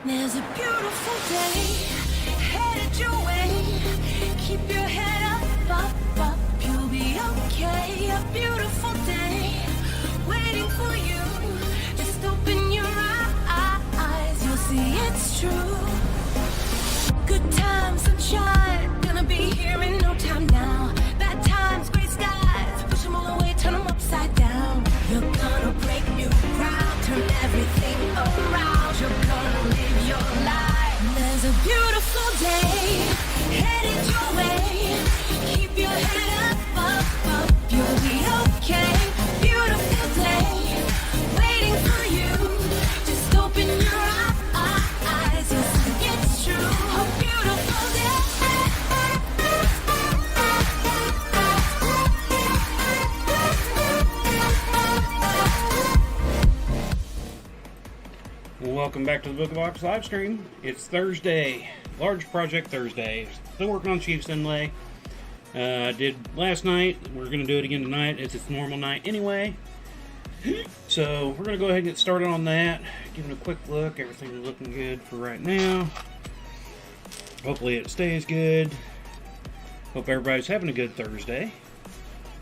There's a beautiful day headed your way. Keep your head up, you'll be okay. A beautiful day waiting for you. Just open your eyes, you'll see it's true. Good times, sunshine, gonna be here in no time now. Bad times, gray skies, push them all away, turn them upside down. You're gonna break new ground, turn everything around. You're gonna live your life. There's a beautiful day headed your way. Keep your head up, you'll be okay. Beautiful day waiting for you. Just open your eyes, you'll see it's true. A beautiful day. Welcome back to the Booga Box live stream. It's Thursday, large project Thursday. Still working on Chiefs inlay. Did last night. We're going to do it again tonight. It's its normal night anyway. So we're going to go ahead and get started on that. Giving a quick look. Everything's looking good for right now. Hopefully it stays good. Hope everybody's having a good Thursday.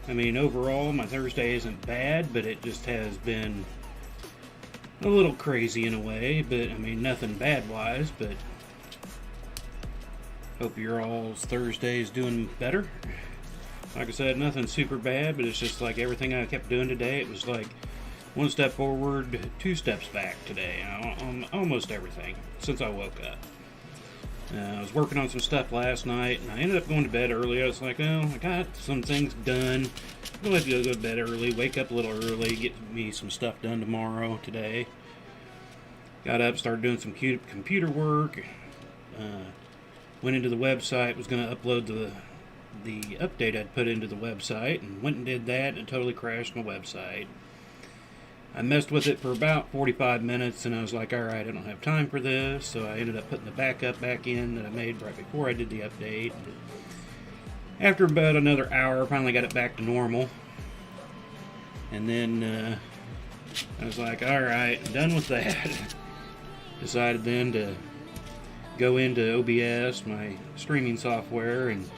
I mean, overall, my Thursday isn't bad, but it just has been a little crazy in a way, but I mean nothing bad wise, but hope your all's Thursday is doing better. Like I said, nothing super bad, but it's just like everything I kept doing today, it was like one step forward, two steps back today on almost everything since I woke up. I was working on some stuff last night, and I ended up going to bed early. I was like, oh, I got some things done. I'm going to go to bed early, wake up a little early, get me some stuff done tomorrow, today. Got up, started doing some computer work. Went into the website, was going to upload the update I'd put into the website, and went and did that, and it totally crashed my website. I messed with it for about 45 minutes, and I was like, alright, I don't have time for this, so I ended up putting the backup back in that I made right before I did the update. After about another hour, I finally got it back to normal. And then I was like, alright, I'm done with that. Decided then to go into OBS, my streaming software, and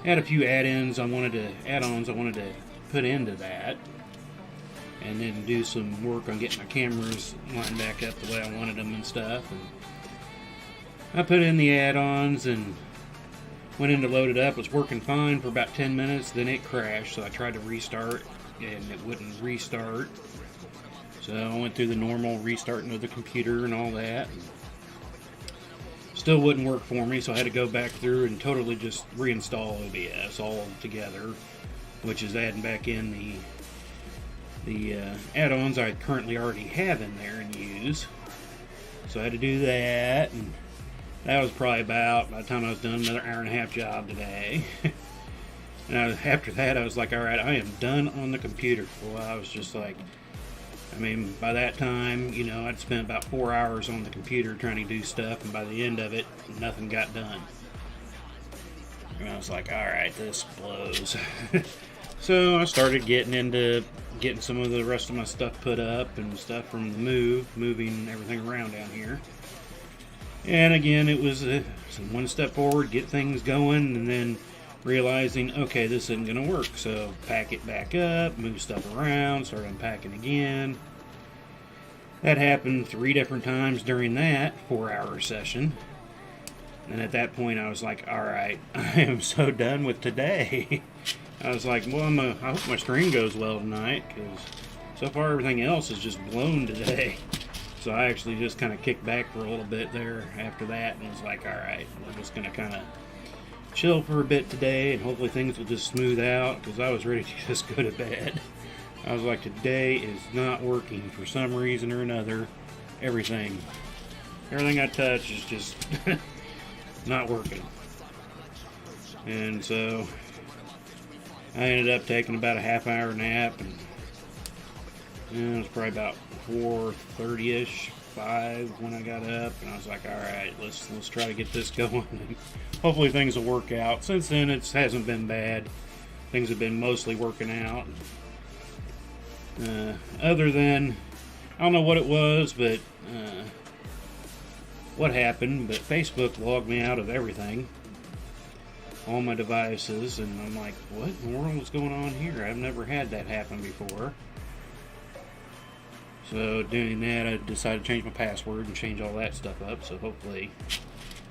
add a few add-ons I wanted to put into that. And then do some work on getting my cameras lined back up the way I wanted them and stuff. And I put in the add-ons and went in to load it up. It was working fine for about 10 minutes, then it crashed, so I tried to restart and it wouldn't restart. So I went through the normal restarting of the computer and all that. Still wouldn't work for me, so I had to go back through and totally just reinstall OBS all together, which is adding back in the add-ons I currently already have in there and use. So I had to do that, and that was probably about, by the time I was done, another hour and a half job today. And after that, I was like, alright, I am done on the computer. Well, I was just like, I mean, by that time, you know, I'd spent about 4 hours on the computer trying to do stuff, and by the end of it, nothing got done. And I was like, alright, this blows. So I started getting some of the rest of my stuff put up and stuff from the moving everything around down here. And again, it was one step forward, get things going, and then realizing, okay, this isn't going to work. So pack it back up, move stuff around, start unpacking again. That happened 3 different times during that 4-hour session. And at that point, I was like, alright, I am so done with today. I was like, well, I hope my stream goes well tonight, because so far everything else is just blown today. So I actually just kind of kicked back for a little bit there after that, and was like, alright, we're just going to kind of chill for a bit today, and hopefully things will just smooth out, because I was ready to just go to bed. I was like, today is not working for some reason or another. Everything I touch is just not working. And so I ended up taking about a half-hour nap, and it was probably about 4:30ish, 5 when I got up, and I was like, alright, let's try to get this going, and hopefully things will work out. Since then, it hasn't been bad. Things have been mostly working out. Other than, I don't know what it was, but what happened, but Facebook logged me out of everything, all my devices, and I'm like, what in the world is going on here? I've never had that happen before. So doing that, I decided to change my password and change all that stuff up, so hopefully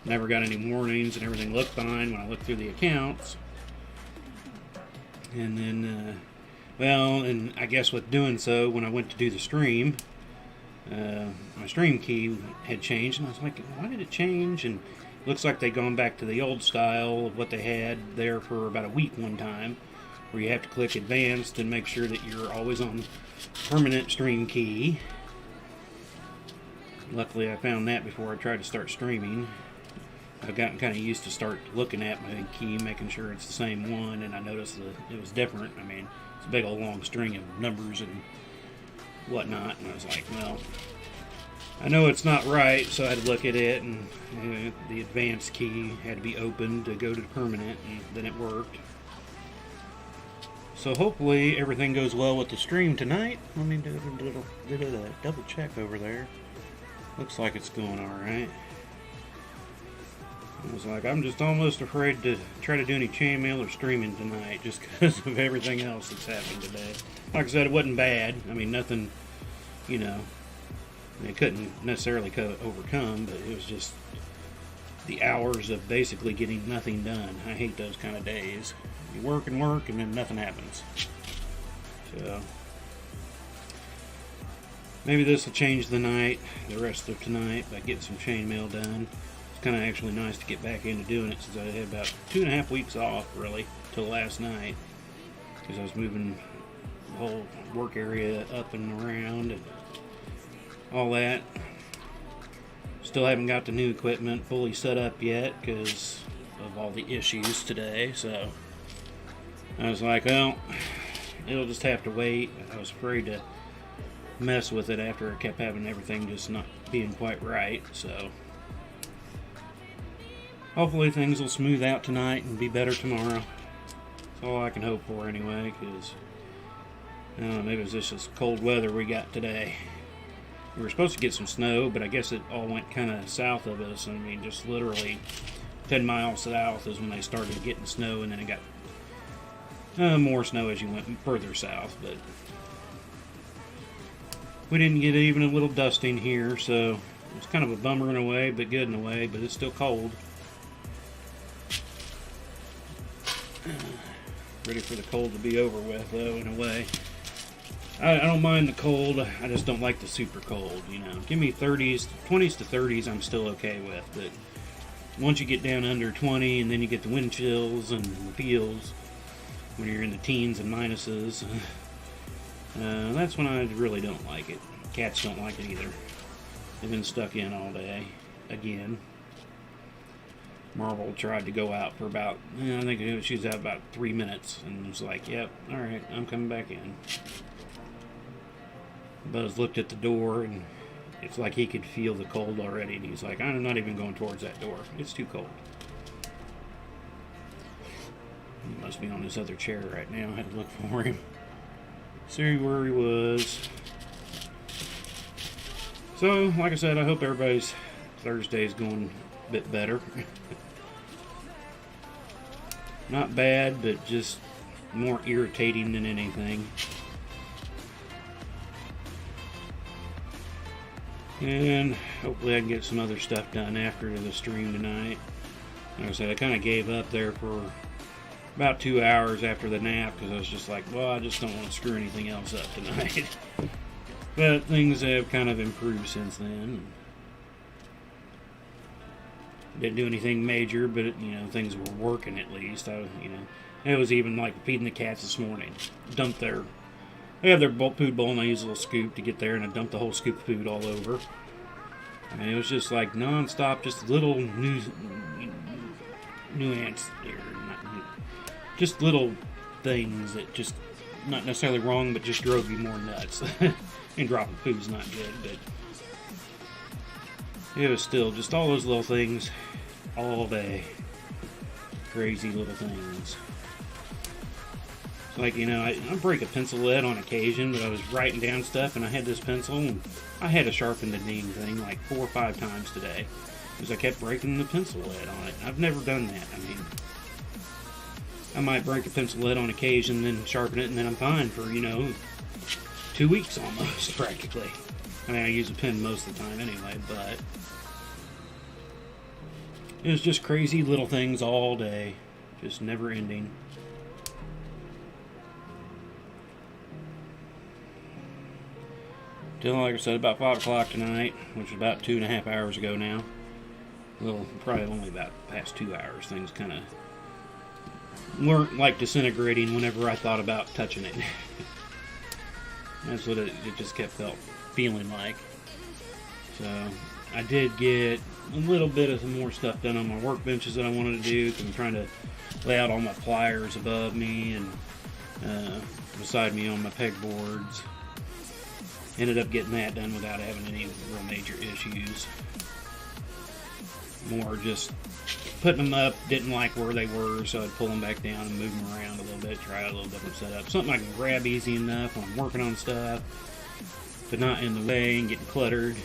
never got any warnings and everything looked fine when I looked through the accounts. And then, well, and I guess with doing so, when I went to do the stream, my stream key had changed, and I was like, why did it change? And it looks like they'd gone back to the old style of what they had there for about a week one time, where you have to click advanced and make sure that you're always on permanent stream key. Luckily I found that before I tried to start streaming. I've gotten kind of used to start looking at my key, making sure it's the same one, and I noticed that it was different. I mean, it's a big old long string of numbers and whatnot, and I was like, well, I know it's not right, so I had to look at it, and the advanced key had to be opened to go to permanent, and then it worked. So hopefully everything goes well with the stream tonight. Let me do a double check over there. Looks like it's going alright. I was like, I'm just almost afraid to try to do any chainmail or streaming tonight just because of everything else that's happened today. Like I said, it wasn't bad. I mean, nothing, you know, they couldn't necessarily overcome, but it was just the hours of basically getting nothing done. I hate those kind of days. You work and work and then nothing happens. So maybe this will change the night, the rest of tonight, by getting some chainmail done. Kind of actually nice to get back into doing it, since I had about 2.5 weeks off really till last night, because I was moving the whole work area up and around and all that. Still haven't got the new equipment fully set up yet because of all the issues today, so I was like, well, it'll just have to wait. I was afraid to mess with it after I kept having everything just not being quite right, so hopefully things will smooth out tonight and be better tomorrow. That's all I can hope for anyway, because I don't know, maybe it's just this cold weather we got today. We were supposed to get some snow, but I guess it all went kind of south of us. I mean, just literally 10 miles south is when they started getting snow, and then it got more snow as you went further south. But we didn't get even a little dusting here, so it's kind of a bummer in a way, but good in a way, but it's still cold. Ready for the cold to be over with, though, in a way. I don't mind the cold, I just don't like the super cold, you know. Give me 30s, 20s to 30s, I'm still okay with, but once you get down under 20, and then you get the wind chills and the feels, when you're in the teens and minuses, that's when I really don't like it. Cats don't like it either. They've been stuck in all day, again. Marvel tried to go out for about, I think she was out about 3 minutes, and was like, yep, alright, I'm coming back in. Buzz looked at the door, and it's like he could feel the cold already, and he's like, I'm not even going towards that door. It's too cold. He must be on this other chair right now. I had to look for him. See where he was. So, like I said, I hope everybody's Thursday's going a bit better. Not bad, but just more irritating than anything. And hopefully I can get some other stuff done after the stream tonight. Like I said, I kind of gave up there for about 2 hours after the nap, because I was just like, well, I just don't want to screw anything else up tonight. But things have kind of improved since then. Didn't do anything major, but you know, things were working at least. It was even like feeding the cats this morning. They have their food bowl, and I use a little scoop to get there, and I dumped the whole scoop of food all over. I mean, it was just like non-stop, just little nuance there, just little things that just not necessarily wrong, but just drove you more nuts. And dropping food's not good, but it was still just all those little things all day. Crazy little things. Like, you know, I break a pencil lead on occasion, but I was writing down stuff and I had this pencil and I had to sharpen the dang thing like 4 or 5 times today because I kept breaking the pencil lead on it. I've never done that. I mean, I might break a pencil lead on occasion, then sharpen it, and then I'm fine for, you know, 2 weeks almost, practically. I mean, I use a pen most of the time anyway, but it was just crazy little things all day, just never ending. Till, like I said, about 5 o'clock tonight, which was about 2.5 hours ago now. Well, probably only about the past 2 hours. Things kind of weren't like disintegrating whenever I thought about touching it. That's what it just kept feeling like. So, I did get a little bit of some more stuff done on my workbenches that I wanted to do. Cause I'm trying to lay out all my pliers above me and beside me on my pegboards. Ended up getting that done without having any real major issues. More just putting them up, didn't like where they were, so I'd pull them back down and move them around a little bit, try a little different setup. Something I can grab easy enough when I'm working on stuff, but not in the way and getting cluttered.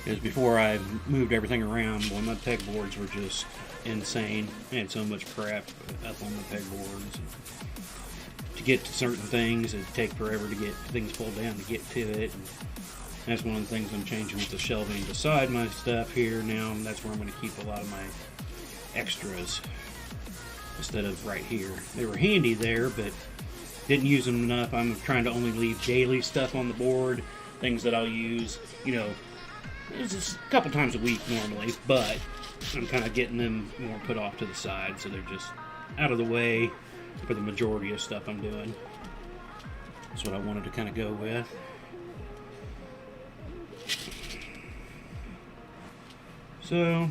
Because before I moved everything around, boy, my pegboards were just insane. I had so much crap up on the pegboards. To get to certain things, it'd take forever to get things pulled down to get to it. And that's one of the things I'm changing with the shelving beside my stuff here now. And that's where I'm going to keep a lot of my extras instead of right here. They were handy there, but didn't use them enough. I'm trying to only leave daily stuff on the board, things that I'll use, you know, just a couple times a week normally, but I'm kind of getting them more put off to the side, so they're just out of the way for the majority of stuff I'm doing. That's what I wanted to kind of go with. So,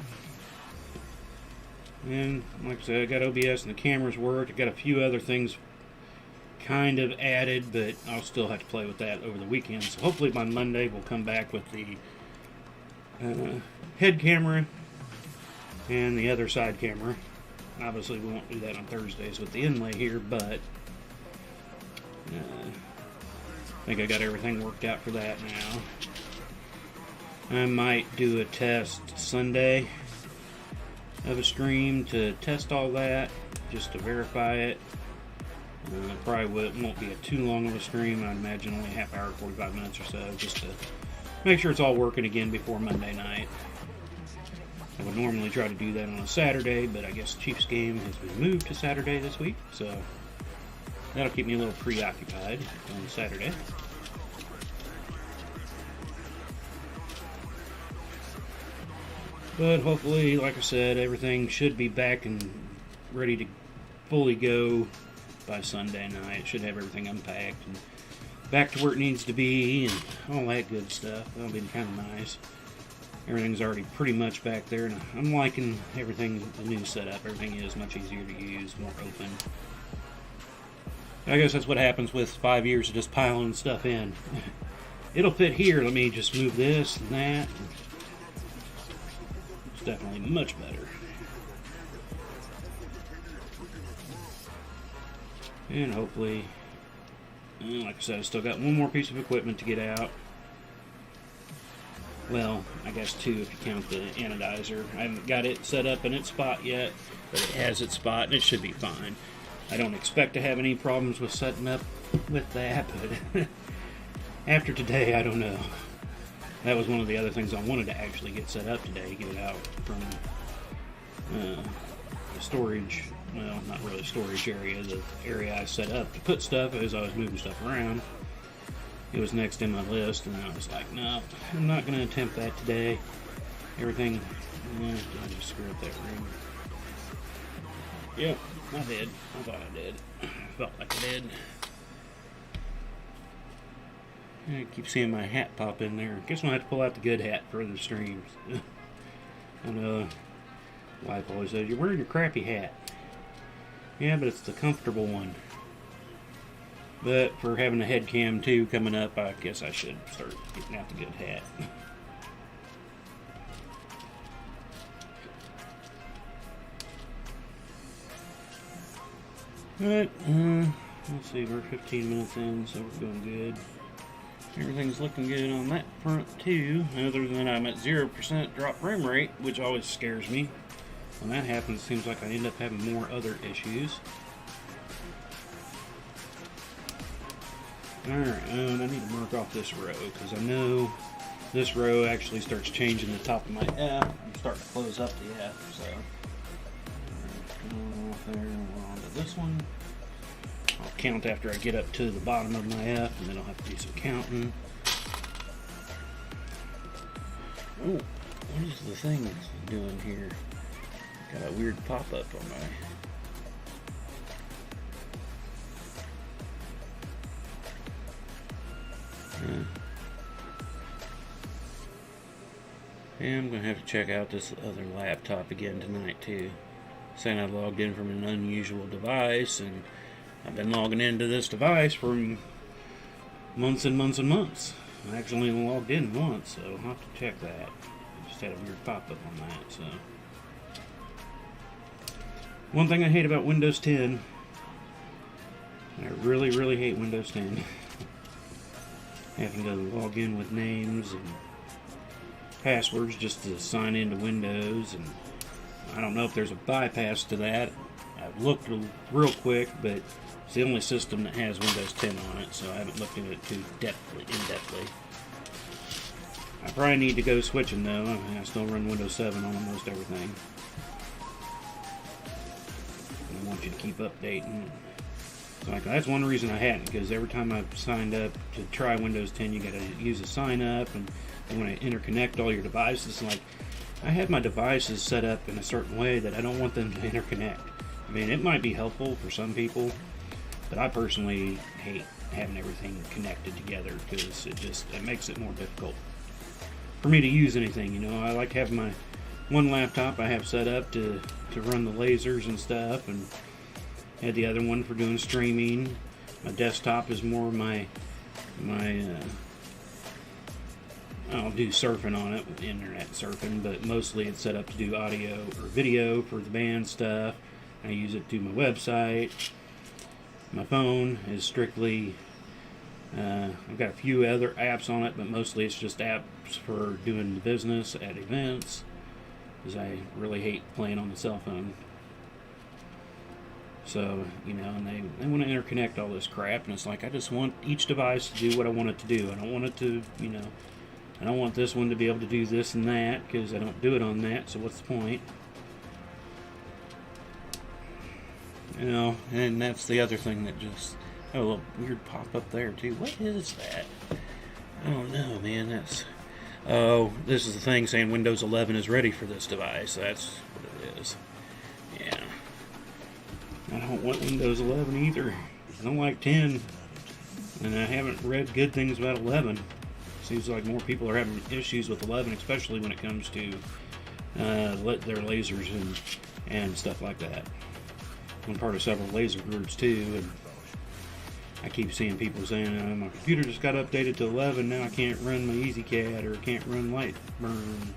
and like I said, I got OBS and the cameras worked. I got a few other things kind of added, but I'll still have to play with that over the weekend. So hopefully by Monday we'll come back with the head camera and the other side camera. Obviously we won't do that on Thursdays with the inlay here, but I think I got everything worked out for that now. I might do a test Sunday of a stream to test all that, just to verify it. Probably won't be too long of a stream. I'd imagine only a half hour, 45 minutes or so, just to make sure it's all working again before Monday night. I would normally try to do that on a Saturday, but I guess Chiefs game has been moved to Saturday this week, so that'll keep me a little preoccupied on Saturday. But hopefully, like I said, everything should be back and ready to fully go by Sunday night. Should have everything unpacked and back to where it needs to be and all that good stuff. That'll be kind of nice. Everything's already pretty much back there, and I'm liking everything, the new setup. Everything is much easier to use, more open. I guess that's what happens with 5 years of just piling stuff in. It'll fit here. Let me just move this and that. It's definitely much better. And hopefully, like I said, I still got one more piece of equipment to get out. Well, I guess 2 if you count the anodizer. I haven't got it set up in its spot yet, but it has its spot and it should be fine. I don't expect to have any problems with setting up with that, but after today, I don't know. That was one of the other things I wanted to actually get set up today, get it out from the storage, well, not really storage area, the area I set up to put stuff as I was moving stuff around. It was next in my list, and I was like, no, I'm not going to attempt that today. Everything, I just screwed up that ring. Yep, I did. I thought I did. Felt like I did. I keep seeing my hat pop in there. Guess I'm going to have to pull out the good hat for the streams. And wife always says, you're wearing your crappy hat. Yeah, but it's the comfortable one. But for having a head cam 2 coming up, I guess I should start getting out the good hat. But, let's see, we're 15 minutes in, so we're doing good. Everything's looking good on that front too, other than I'm at 0% drop frame rate, which always scares me. When that happens, it seems like I end up having more other issues. Alright, I need to mark off this row, because I know this row actually starts changing the top of my F. I'm starting to close up the F, so. Come off there, we're on to this one. I'll count after I get up to the bottom of my F, and then I'll have to do some counting. Oh, what is the thing it's doing here? Got a weird pop-up on my... Yeah, I'm going to have to check out this other laptop again tonight too. Saying I logged in from an unusual device, and I've been logging into this device for months and months and months. I actually only logged in once, so I'll have to check that. I just had a weird pop-up on that, so... One thing I hate about Windows 10, I really, really hate Windows 10. Having to log in with names and passwords just to sign into Windows, and I don't know if there's a bypass to that. I've looked real quick, but it's the only system that has Windows 10 on it, so I haven't looked into it too in-depthly. I probably need to go switching though. I still run Windows 7 on almost everything. I want you to keep updating. Like, that's one reason I hadn't, because every time I've signed up to try Windows 10, you gotta use a sign up, and when I interconnect all your devices, like, I have my devices set up in a certain way that I don't want them to interconnect. I mean, it might be helpful for some people, but I personally hate having everything connected together, because it makes it more difficult for me to use anything. You know, I like having my one laptop I have set up to run the lasers and stuff, and had the other one for doing streaming. My desktop is more I'll do surfing on it, internet surfing, but mostly it's set up to do audio or video for the band stuff. I use it to my website. My phone is strictly, I've got a few other apps on it, but mostly it's just apps for doing the business at events, because I really hate playing on the cell phone. So, you know, and they want to interconnect all this crap, and it's like, I just want each device to do what I want it to do. I don't want it to, you know, I don't want this one to be able to do this and that, because I don't do it on that, so what's the point? You know, and that's the other thing that just, oh, a little weird pop-up there, too. What is that? I don't know, man, that's, oh, this is the thing saying Windows 11 is ready for this device. That's what it is. Yeah. I don't want Windows 11 either. I don't like 10, and I haven't read good things about 11. Seems like more people are having issues with 11, especially when it comes to their lasers and stuff like that. I'm part of several laser groups too, and I keep seeing people saying, my computer just got updated to 11, now I can't run my EasyCAD or can't run Lightburn.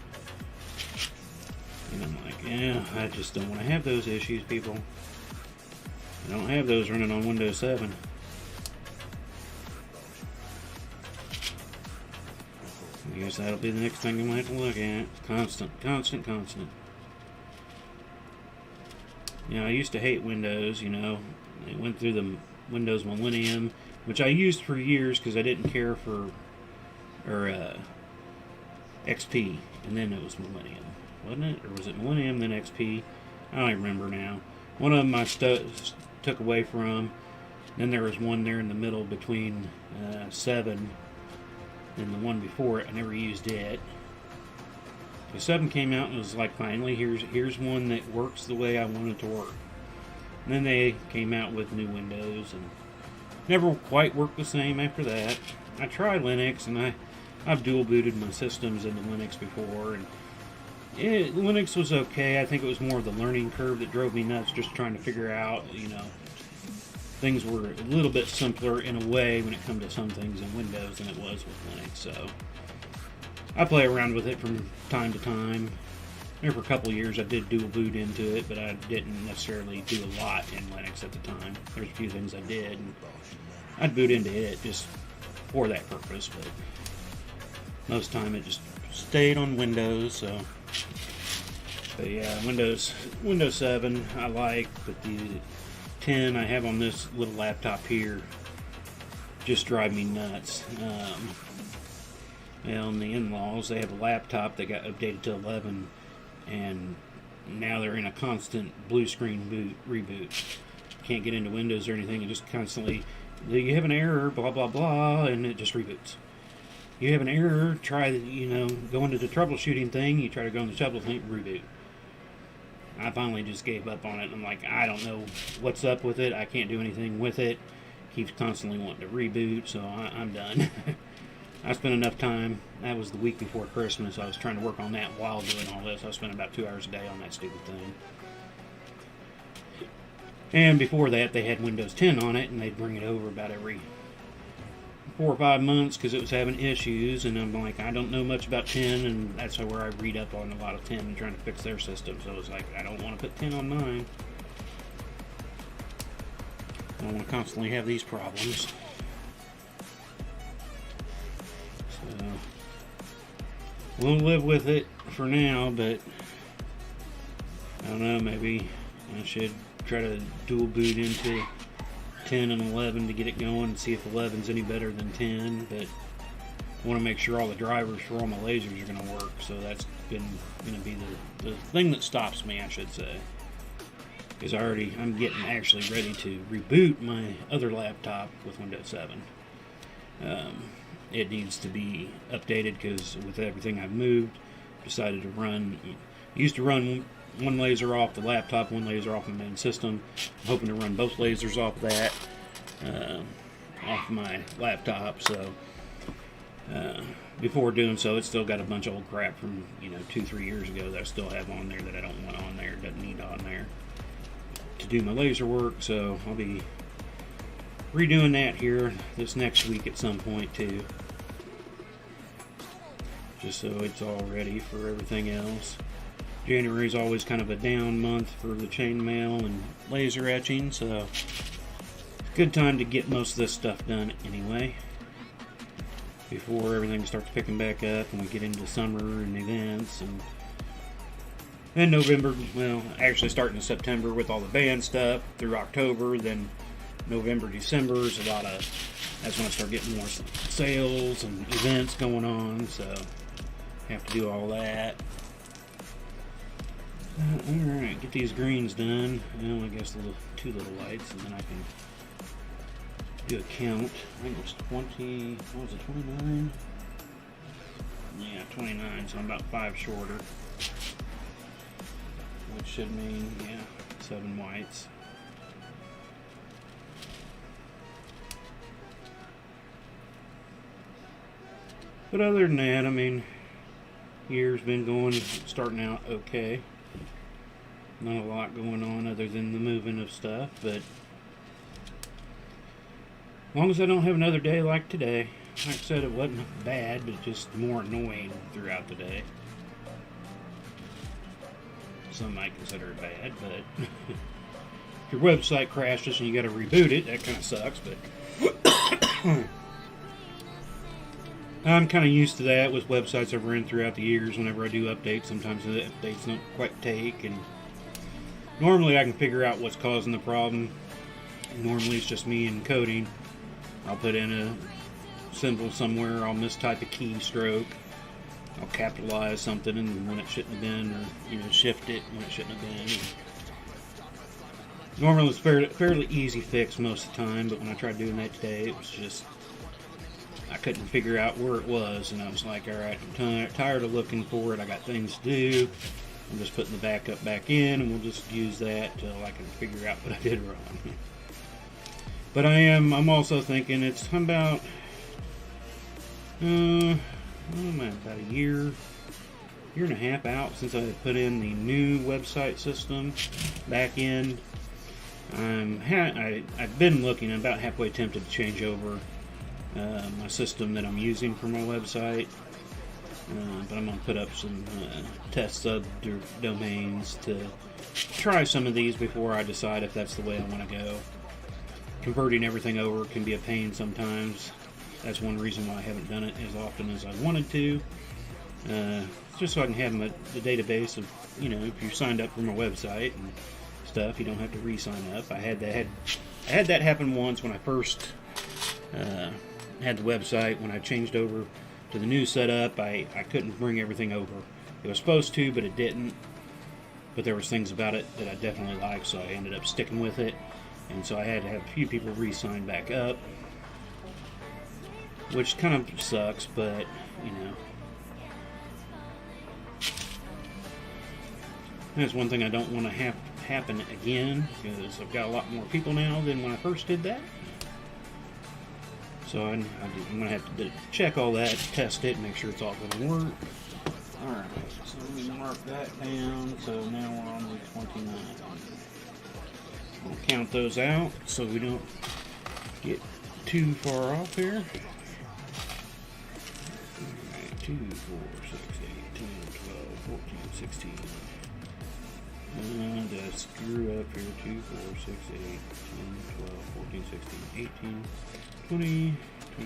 And I'm like, yeah, I just don't want to have those issues, people. I don't have those running on Windows 7. I guess that'll be the next thing I'm going to have to look at. Constant. You know, I used to hate Windows, you know. I went through the Windows Millennium, which I used for years because I didn't care for XP, and then it was Millennium, wasn't it? Or was it Millennium, then XP? I don't even remember now. One of them I took away from. Then there was one there in the middle between 7 and the one before it. I never used it. The 7 came out and was like, finally, here's one that works the way I want it to work. And then they came out with new Windows, and never quite worked the same after that. I tried Linux, and I've dual booted my systems into Linux before, and Linux was okay. I think it was more of the learning curve that drove me nuts, just trying to figure out, you know, things were a little bit simpler in a way when it comes to some things in Windows than it was with Linux. So I play around with it from time to time. There for a couple of years I did dual boot into it, but I didn't necessarily do a lot in Linux at the time. There's a few things I did, and I'd boot into it just for that purpose, but most time it just stayed on Windows. So, but yeah, Windows 7 I like, but the 10 I have on this little laptop here just drive me nuts. And the in-laws, they have a laptop that got updated to 11, and now they're in a constant blue screen reboot. Can't get into Windows or anything. It just constantly, you have an error, blah blah blah, and it just reboots. You have an error, try, go into the troubleshooting thing. You try to go into the troubleshooting, reboot. I finally just gave up on it. I'm like, I don't know what's up with it. I can't do anything with it. Keeps constantly wanting to reboot, so I'm done. I spent enough time. That was the week before Christmas. I was trying to work on that while doing all this. I spent about 2 hours a day on that stupid thing. And before that, they had Windows 10 on it, and they'd bring it over about every 4 or 5 months because it was having issues. And I'm like, I don't know much about 10, and that's where I read up on a lot of 10 and trying to fix their system. So it was like, I don't want to put 10 on mine. I don't want to constantly have these problems. So we'll live with it for now, but I don't know, maybe I should try to dual boot into 10 and 11 to get it going and see if 11's any better than 10, but I want to make sure all the drivers for all my lasers are going to work, so that's going to be the thing that stops me, I should say. Because I'm getting actually ready to reboot my other laptop with Windows 7. It needs to be updated because with everything I've moved, decided to run. Used to run one laser off the laptop, one laser off the main system. I'm hoping to run both lasers off that, off my laptop. So before doing so, it's still got a bunch of old crap from 2-3 years ago that I still have on there that I don't want on there. Doesn't need on there to do my laser work. So I'll be redoing that here this next week at some point too, just so it's all ready for everything else. January is always kind of a down month for the chainmail and laser etching, so good time to get most of this stuff done anyway before everything starts picking back up and we get into summer and events. And then November, well, actually starting in September with all the band stuff through October, then November, December is that's when I start getting more sales and events going on, so have to do all that. Alright, get these greens done. Well, I guess two little lights, and then I can do a count. I think it was 20, what was it, 29? Yeah, 29, so I'm about 5 shorter. Which should mean, 7 whites. But other than that, I mean, year's been starting out okay. Not a lot going on other than the moving of stuff, but as long as I don't have another day like today. Like I said, it wasn't bad, but just more annoying throughout the day. Some might consider it bad, but if your website crashes and you got to reboot it, that kind of sucks, but I'm kind of used to that with websites I've run throughout the years. Whenever I do updates, sometimes the updates don't quite take, and normally I can figure out what's causing the problem. Normally it's just me encoding. I'll put in a symbol somewhere, I'll mistype a keystroke, I'll capitalize something and when it shouldn't have been, or shift it when it shouldn't have been. Normally it's fairly easy fix most of the time, but when I tried doing that today, it was just, I couldn't figure out where it was, and I was like, alright, I'm tired of looking for it, I got things to do, I'm just putting the backup back in, and we'll just use that till I can figure out what I did wrong. But I'm also thinking I'm about, about a year and a half out since I put in the new website system back in. I've been looking, I'm about halfway tempted to change over my system that I'm using for my website. but I'm going to put up some test subdomains to try some of these before I decide if that's the way I want to go. Converting everything over can be a pain sometimes. That's one reason why I haven't done it as often as I wanted to. Just so I can have the database of, if you signed up for my website and stuff, you don't have to re-sign up. I had that happen once when I first had the website. When I changed over to the new setup, I couldn't bring everything over. It was supposed to, but it didn't. But there was things about it that I definitely liked, so I ended up sticking with it. And so I had to have a few people re-sign back up, which kind of sucks, but, that's one thing I don't want to have happen again, because I've got a lot more people now than when I first did that. So I'm going to have to check all that, test it, make sure it's all going to work. Alright, so let me mark that down. So now we're on the 29. We'll count those out so we don't get too far off here. Alright, 2, 4, 6, 8, 10, 12, 14, 16. And screw up here. 2, 4, 6, 8, 10, 12, 14, 16, 18, 20,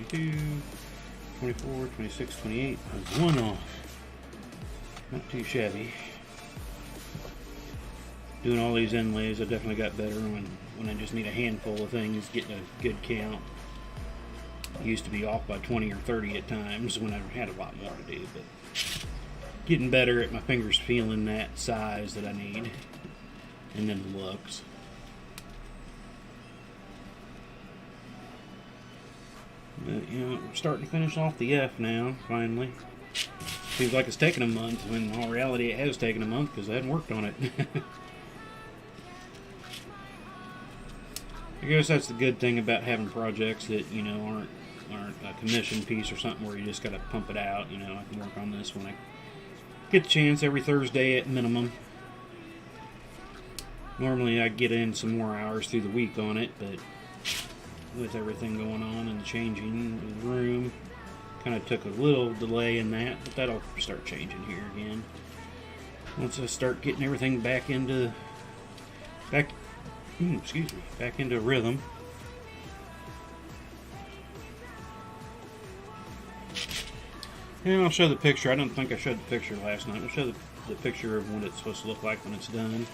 22, 24, 26, 28. That's one off. Not too shabby. Doing all these inlays, I definitely got better when I just need a handful of things, getting a good count. I used to be off by 20 or 30 at times when I had a lot more to do, but getting better at my fingers feeling that size that I need, and then the looks. But, we're starting to finish off the F now, finally. Seems like it's taken a month, when in all reality it has taken a month because I hadn't worked on it. I guess that's the good thing about having projects that, aren't a commission piece or something where you just got to pump it out. I can work on this when I get the chance every Thursday at minimum. Normally I get in some more hours through the week on it, but with everything going on and the changing of the room, kind of took a little delay in that, but that'll start changing here again. Once I start getting everything back into rhythm. And I'll show the picture. I don't think I showed the picture last night. I'll show the picture of what it's supposed to look like when it's done.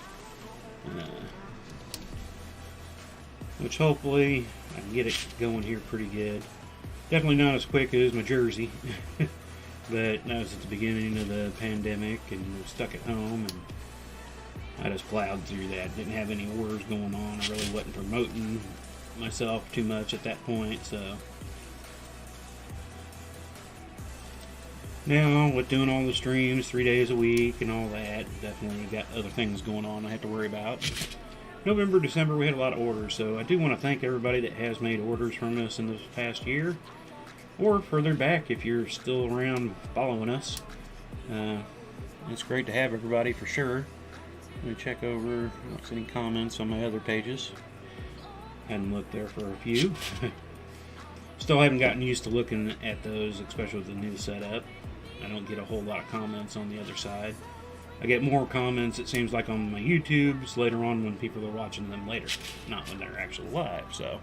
Which hopefully I can get it going here pretty good. Definitely not as quick as my jersey. But that was at the beginning of the pandemic and we were stuck at home, and I just plowed through that. Didn't have any orders going on. I really wasn't promoting myself too much at that point, so now with doing all the streams 3 days a week and all that, definitely got other things going on I have to worry about. November, December, we had a lot of orders, so I do want to thank everybody that has made orders from us in this past year, or further back if you're still around following us. It's great to have everybody for sure. Let me check over, I don't see any comments on my other pages. Hadn't looked there for a few. Still haven't gotten used to looking at those, especially with the new setup. I don't get a whole lot of comments on the other side. I get more comments, it seems like, on my YouTubes later on when people are watching them later, not when they're actually live, so.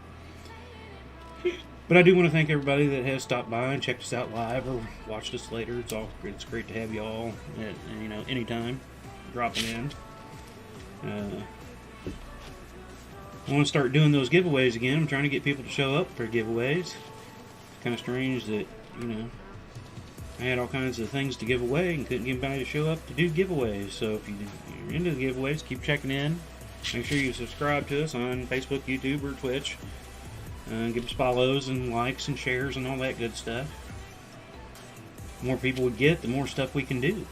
But I do want to thank everybody that has stopped by and checked us out live or watched us later. It's great to have you all at, anytime dropping in. I want to start doing those giveaways again. I'm trying to get people to show up for giveaways. It's kind of strange that, I had all kinds of things to give away and couldn't get anybody to show up to do giveaways. So if you're into the giveaways, keep checking in. Make sure you subscribe to us on Facebook, YouTube, or Twitch. Give us follows and likes and shares and all that good stuff. The more people we get, the more stuff we can do.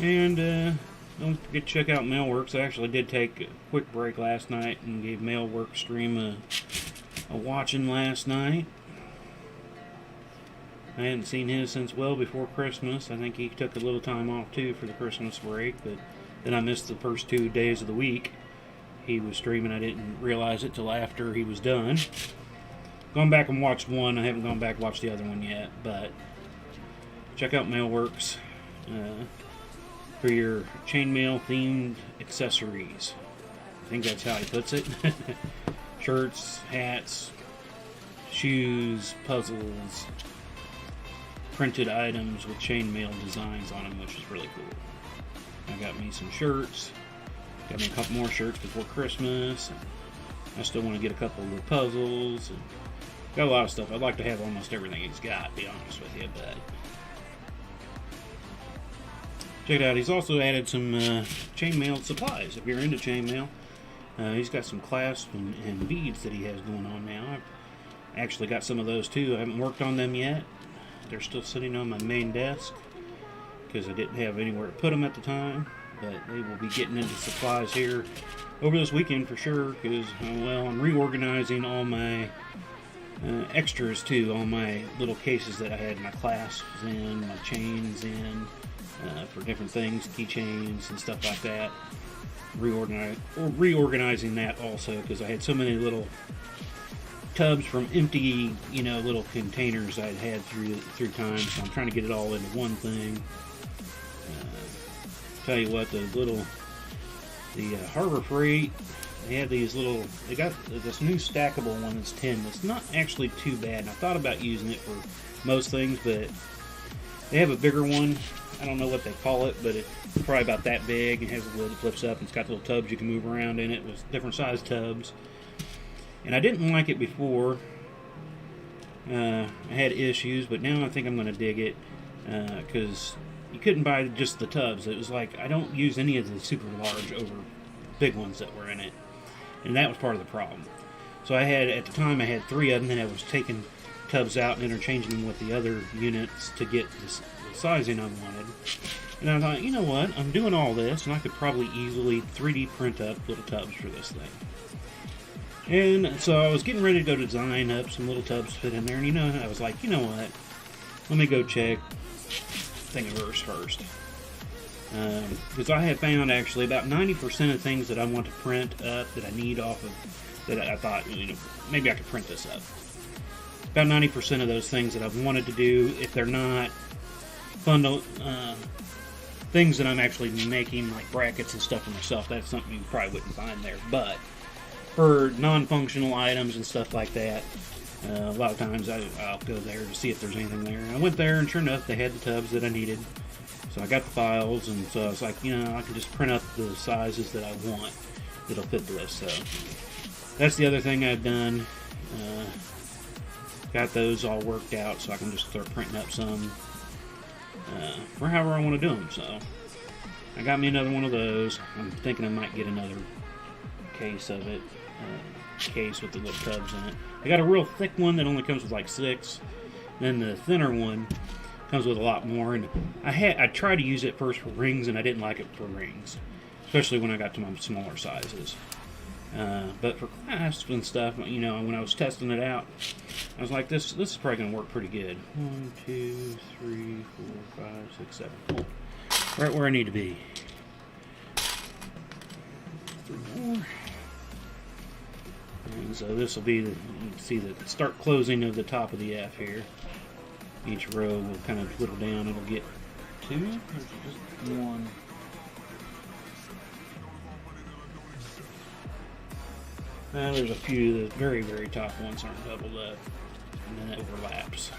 And don't forget to check out Mailworks. I actually did take a quick break last night and gave Mailworks stream a watching last night. I hadn't seen his since well before Christmas. I think he took a little time off too for the Christmas break, but then I missed the first 2 days of the week. he was streaming. I didn't realize it till after he was done. Gone back and watched one. I haven't gone back and watched the other one yet, but check out Mailworks for your chainmail themed accessories. I think that's how he puts it. Shirts, hats, shoes, puzzles, printed items with chainmail designs on them, which is really cool. I got me some shirts. Got me a couple more shirts before Christmas. I still want to get a couple of the puzzles. And got a lot of stuff. I'd like to have almost everything he's got, to be honest with you, but check it out. He's also added some chainmail supplies. If you're into chainmail, he's got some clasps and beads that he has going on now. I've actually got some of those too. I haven't worked on them yet. They're still sitting on my main desk because I didn't have anywhere to put them at the time. But they will be getting into supplies here over this weekend for sure because, well, I'm reorganizing all my extras too, all my little cases that I had my clasps in, my chains in, for different things, keychains and stuff like that. Reorganizing that also because I had so many little tubs from empty, little containers I'd had through time, so I'm trying to get it all into one thing. Tell you what, the Harbor Freight, they got this new stackable one that's 10. It's not actually too bad, and I thought about using it for most things, but they have a bigger one. I don't know what they call it, but it's probably about that big. It has a lid that flips up, and it's got little tubs you can move around in it with different size tubs. And I didn't like it before. I had issues, but now I think I'm going to dig it because you couldn't buy just the tubs. It was like I don't use any of the super large over big ones that were in it, and that was part of the problem. So at the time I had 3 of them, and I was taking tubs out and interchanging them with the other units to get the sizing I wanted. And I thought, you know what, I'm doing all this, and I could probably easily 3D print up little tubs for this thing. And so I was getting ready to go design up some little tubs to fit in there, and I was like, you know what, let me go check Thingiverse first. Because I have found actually about 90% of things that I want to print up that I need off of, that I thought, maybe I could print this up. About 90% of those things that I've wanted to do, if they're not bundle things that I'm actually making, like brackets and stuff for myself, that's something you probably wouldn't find there. But for non-functional items and stuff like that, a lot of times I'll go there to see if there's anything there. I went there, and sure enough, they had the tubs that I needed. So I got the files, and so I was like, I can just print up the sizes that I want that'll fit this. So that's the other thing I've done. Got those all worked out, so I can just start printing up some for however I want to do them. So I got me another one of those. I'm thinking I might get another case of it. Case with the little tubs in it. I got a real thick one that only comes with like 6. Then the thinner one comes with a lot more. And I tried to use it first for rings, and I didn't like it for rings, especially when I got to my smaller sizes. But for clasps and stuff, when I was testing it out, I was like, this is probably going to work pretty good. 1, 2, 3, 4, 5, 6, 7. Cool. Right where I need to be. 3 more. And so this will be you can see the start closing of the top of the F here. Each row will kind of whittle down. It'll get 2 or just 1. There's a few. The very, very top ones aren't doubled up, and then it overlaps.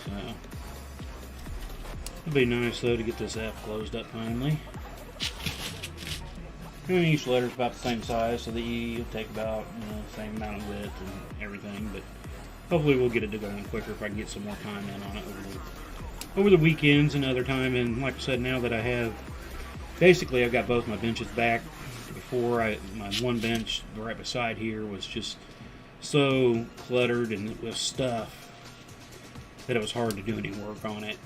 So it'll be nice though to get this F closed up finally. And each letter's about the same size, so the E will take about the same amount of width and everything. But hopefully we'll get it to go in quicker if I can get some more time in on it over the weekends and other time. And like I said, now that I've got both my benches back. Before my one bench right beside here was just so cluttered and with stuff that it was hard to do any work on it.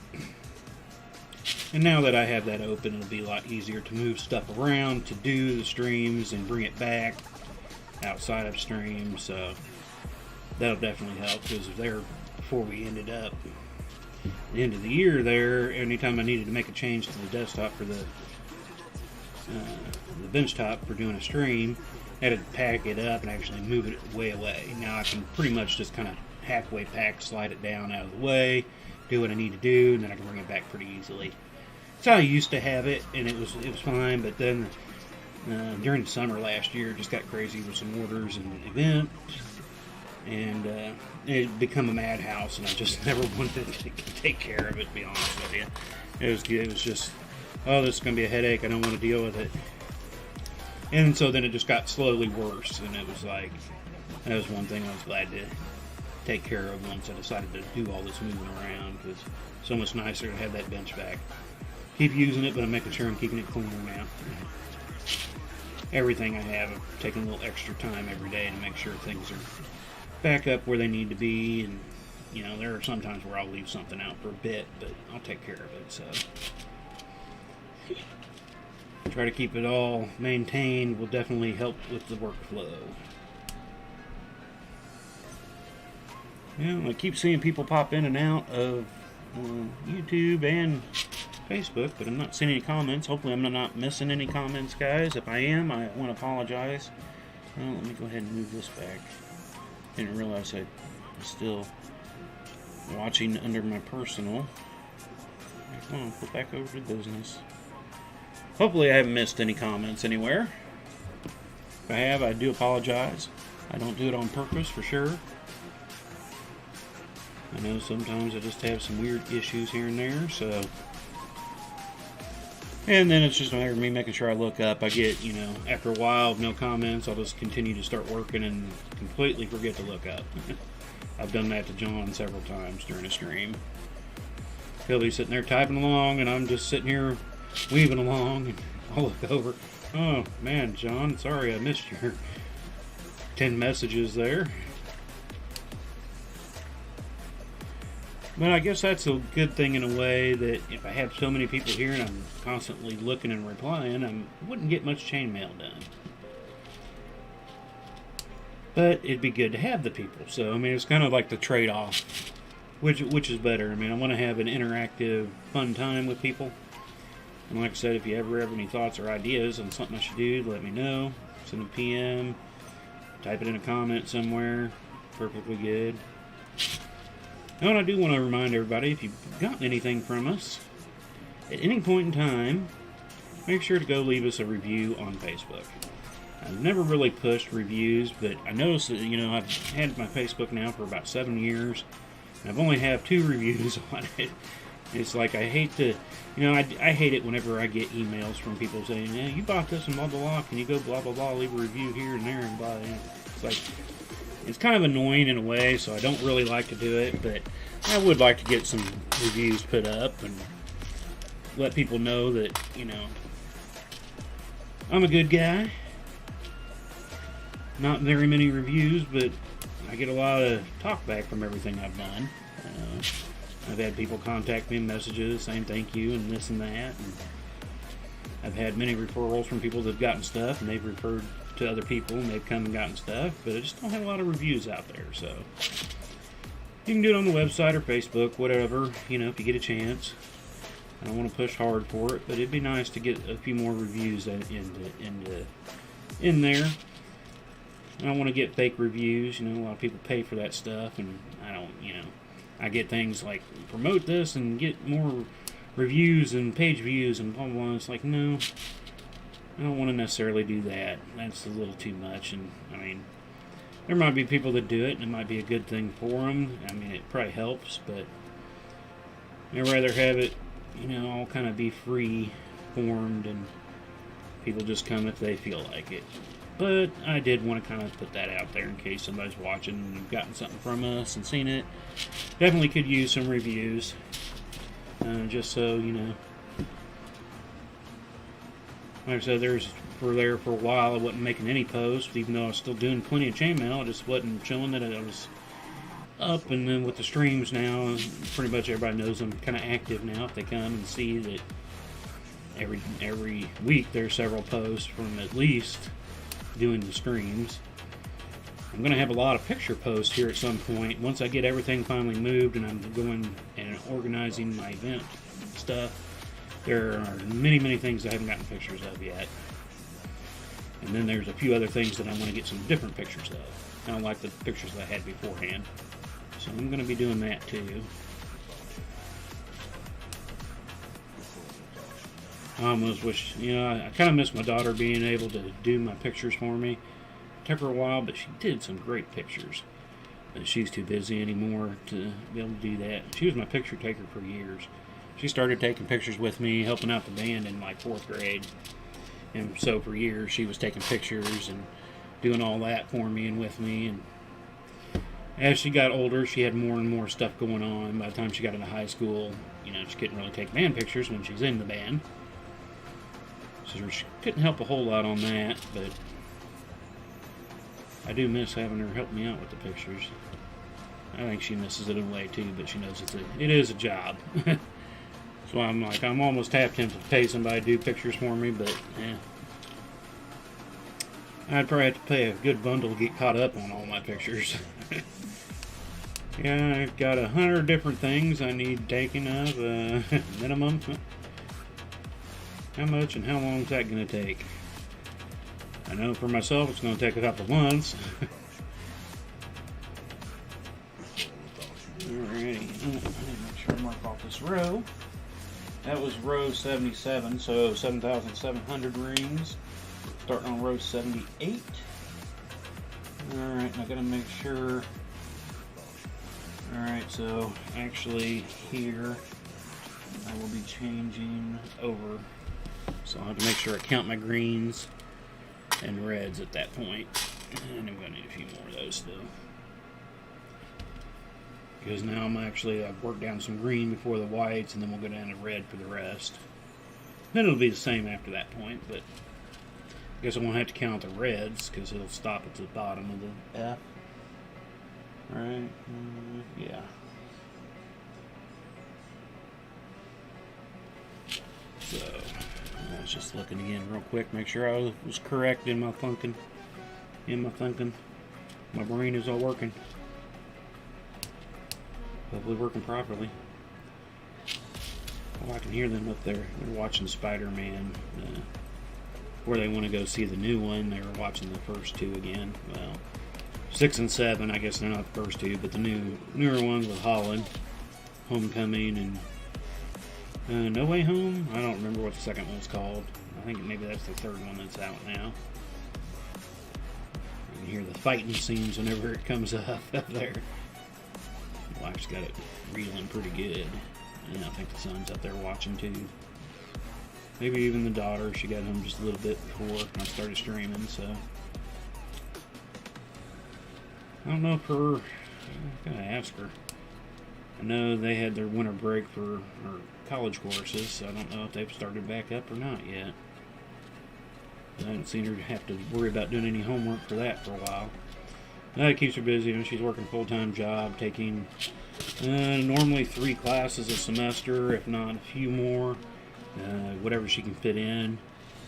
And now that I have that open, it'll be a lot easier to move stuff around, to do the streams and bring it back outside of streams. So that'll definitely help, because before we ended up at the end of the year there, anytime I needed to make a change to the desktop for the the bench top for doing a stream. I had to pack it up and actually move it way away. Now I can pretty much just kind of halfway pack, slide it down out of the way, do what I need to do, and then I can bring it back pretty easily. That's how I used to have it, and it was fine. But then during the summer last year, it just got crazy with some orders and events, and it had become a madhouse, and I just never wanted to take care of it, to be honest with you. It was just, oh, this is going to be a headache. I don't want to deal with it. And so then it just got slowly worse, and it was like, that was one thing I was glad to take care of once I decided to do all this moving around, because it's so much nicer to have that bench back. Keep using it, but I'm making sure I'm keeping it cleaner now. Everything I have, I'm taking a little extra time every day to make sure things are back up where they need to be. And you know, there are some times where I'll leave something out for a bit, but I'll take care of it. So try to keep it all maintained will definitely help with the workflow. Yeah, I keep seeing people pop in and out of YouTube and Facebook, but I'm not seeing any comments. Hopefully I'm not missing any comments, guys. If I am, I want to apologize. Well, let me go ahead and move this back. Didn't realize I was still watching under my personal. Come on, put back over to business. Hopefully I haven't missed any comments anywhere. If I have, I do apologize. I don't do it on purpose, for sure. I know sometimes I just have some weird issues here and there, so... And then it's just a matter of me making sure I look up. I get, you know, after a while of no comments, I'll just continue to start working and completely forget to look up. I've done that to John several times during a stream. He'll be sitting there typing along, and I'm just sitting here weaving along, and I'll look over. Oh, man, John, sorry I missed your 10 messages there. But I guess that's a good thing in a way, that if I have so many people here and I'm constantly looking and replying, I wouldn't get much chainmail done. But it'd be good to have the people. So, I mean, it's kind of like the trade-off. Which is better? I mean, I want to have an interactive, fun time with people. And like I said, if you ever have any thoughts or ideas on something I should do, let me know. Send a PM. Type it in a comment somewhere. Perfectly good. And I do want to remind everybody, if you've gotten anything from us, at any point in time, make sure to go leave us a review on Facebook. I've never really pushed reviews, but I noticed that, you know, I've had my Facebook now for about 7 years, and I've only have 2 reviews on it. It's like, I hate to, you know, I hate it whenever I get emails from people saying, yeah, you bought this and blah, blah, blah, can you go blah, blah, blah, leave a review here and there and blah, blah. It's like, it's kind of annoying in a way, so I don't really like to do it, but I would like to get some reviews put up and let people know that, you know, I'm a good guy. Not very many reviews, but I get a lot of talk back from everything I've done. I've had people contact me in messages saying thank you and this and that. And I've had many referrals from people that have gotten stuff, and they've referred to other people, and they've come and gotten stuff, but I just don't have a lot of reviews out there. So you can do it on the website or Facebook, whatever, you know, if you get a chance. I don't want to push hard for it, but it'd be nice to get a few more reviews in there. I don't want to get fake reviews. You know, a lot of people pay for that stuff, and I don't, you know, I get things like promote this and get more reviews and page views and blah, blah, blah. It's like, no, I don't want to necessarily do that. That's a little too much. And I mean, there might be people that do it, and it might be a good thing for them. I mean, it probably helps, but I'd rather have it, you know, all kind of be free formed, and people just come if they feel like it. But I did want to kind of put that out there in case somebody's watching and you've gotten something from us and seen it. Definitely could use some reviews, just so you know. Like I said, there for a while I wasn't making any posts, even though I was still doing plenty of chainmail. I just wasn't showing that I was up. And then with the streams now, pretty much everybody knows I'm kind of active now. If they come and see that every week there's several posts from at least doing the streams. I'm going to have a lot of picture posts here at some point once I get everything finally moved and I'm going and organizing my event stuff. There are many, many things I haven't gotten pictures of yet. And then there's a few other things that I want to get some different pictures of. Kind of like the pictures that I had beforehand. So I'm going to be doing that too. I almost wish, I kind of miss my daughter being able to do my pictures for me. It took her a while, but she did some great pictures. But she's too busy anymore to be able to do that. She was my picture taker for years. She started taking pictures with me, helping out the band in like 4th grade. And so for years, she was taking pictures and doing all that for me and with me. And as she got older, she had more and more stuff going on. By the time she got into high school, she couldn't really take band pictures when she's in the band. So she couldn't help a whole lot on that, but I do miss having her help me out with the pictures. I think she misses it in a way too, but she knows it is a job. So I'm almost half tempted to pay somebody to do pictures for me, but I'd probably have to pay a good bundle to get caught up on all my pictures. Yeah, I've got 100 different things I need taken of, minimum. How much and how long is that going to take? I know for myself it's going to take a couple months. Alrighty, I need to make sure I mark off this row. That was row 77, so 7,700 rings. Starting on row 78. Alright, I gotta make sure. Alright, so actually here I will be changing over. So I'll have to make sure I count my greens and reds at that point. And I'm going to need a few more of those still. Because now I've worked down some green before the whites, and then we'll go down to red for the rest. Then it'll be the same after that point, but I guess I won't have to count the reds because it'll stop at the bottom of the F. Right? Yeah. So, I was just looking again real quick, make sure I was correct in my thinking. My brain is all working. Hopefully working properly. Oh, I can hear them up there. They're watching Spider-Man. Where they want to go see the new one. They were watching the first two again. Well, 6 and 7, I guess they're not the first two, but the newer ones with Holland, Homecoming, and No Way Home. I don't remember what the second one's called. I think maybe that's the third one that's out now. You can hear the fighting scenes whenever it comes up there. My wife's got it reeling pretty good. And I think the son's up there watching too. Maybe even the daughter. She got home just a little bit before I started streaming, so. I don't know if I'm gonna ask her. I know they had their winter break for college courses, so I don't know if they've started back up or not yet. I haven't seen her have to worry about doing any homework for that for a while. That keeps her busy. She's working a full-time job, taking normally 3 classes a semester, if not a few more, whatever she can fit in.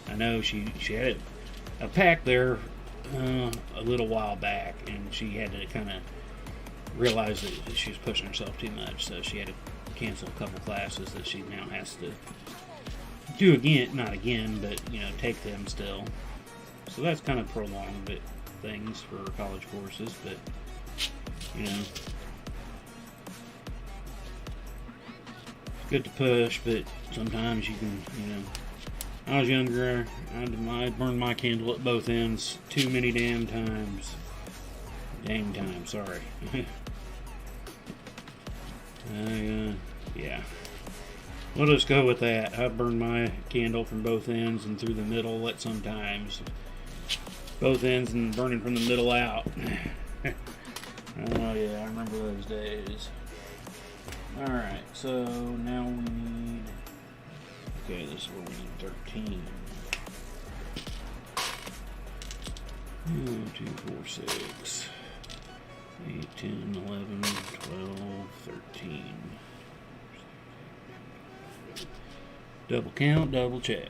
I know she had a pack there a little while back, and she had to kind of realize that she was pushing herself too much, so she had to cancel a couple classes that she now has to do again, not again, but take them still. So that's kind of prolonged things for college courses, but it's good to push, but sometimes you can, I was younger, I burned my candle at both ends too many damn times. Sorry. Yeah. We'll just go with that. I burn my candle from both ends and through the middle at sometimes. Both ends and burning from the middle out. Oh yeah, I remember those days. Alright, so now we need... Okay, this is where we need 13. 1, 2, 4, 6, 8, 10, 11, 12, 13. Double count, double check.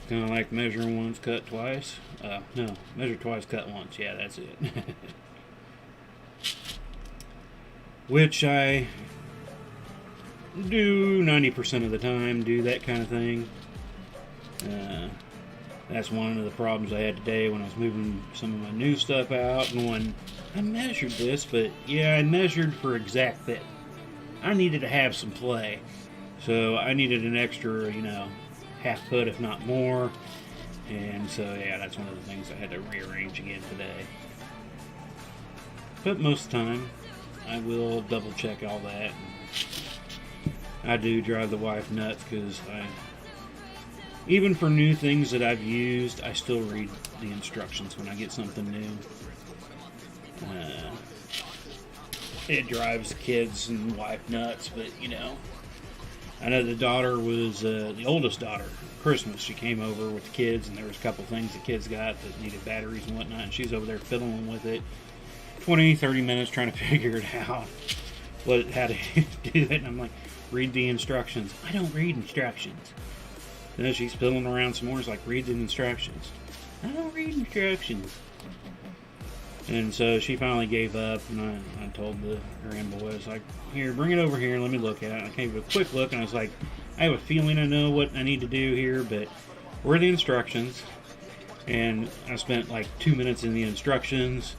Kind of like measuring once, cut twice. No, measure twice, cut once. Yeah, that's it. Which I do 90% of the time do that kind of thing. That's one of the problems I had today when I was moving some of my new stuff out. Going, I measured this, but yeah, I measured for exact fit. I needed to have some play. So I needed an extra, half foot, if not more. And so, yeah, that's one of the things I had to rearrange again today. But most of the time, I will double check all that. I do drive the wife nuts because even for new things that I've used, I still read the instructions when I get something new. It drives the kids and wife nuts, but I know the daughter was the oldest daughter. Christmas, she came over with the kids, and there was a couple things the kids got that needed batteries and whatnot, and she's over there fiddling with it 20-30 minutes trying to figure it out, how to do it. And I'm like, read the instructions. I don't read instructions. Then she's fiddling around some more. It's like, read the instructions. I don't read instructions. And so she finally gave up, and I told the grandboy, I was like, here, bring it over here, let me look at it. I gave it a quick look, and I was like, I have a feeling I know what I need to do here, but where are the instructions? And I spent like 2 minutes in the instructions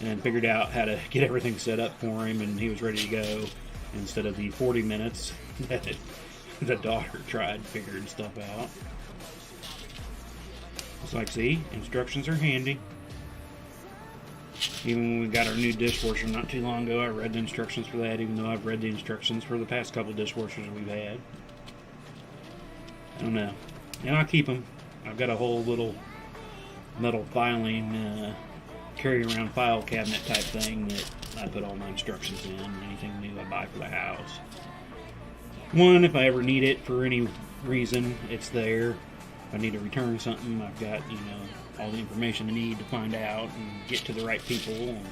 and figured out how to get everything set up for him, and he was ready to go instead of the 40 minutes that the daughter tried figuring stuff out. It's like, see, instructions are handy. Even when we got our new dishwasher not too long ago, I read the instructions for that, even though I've read the instructions for the past couple dishwashers we've had. I don't know. And I'll keep them. I've got a whole little metal filing, carry around file cabinet type thing that I put all my instructions in, anything new I buy for the house. One, if I ever need it for any reason, it's there. If I need to return something, I've got, all the information I need to find out and get to the right people. And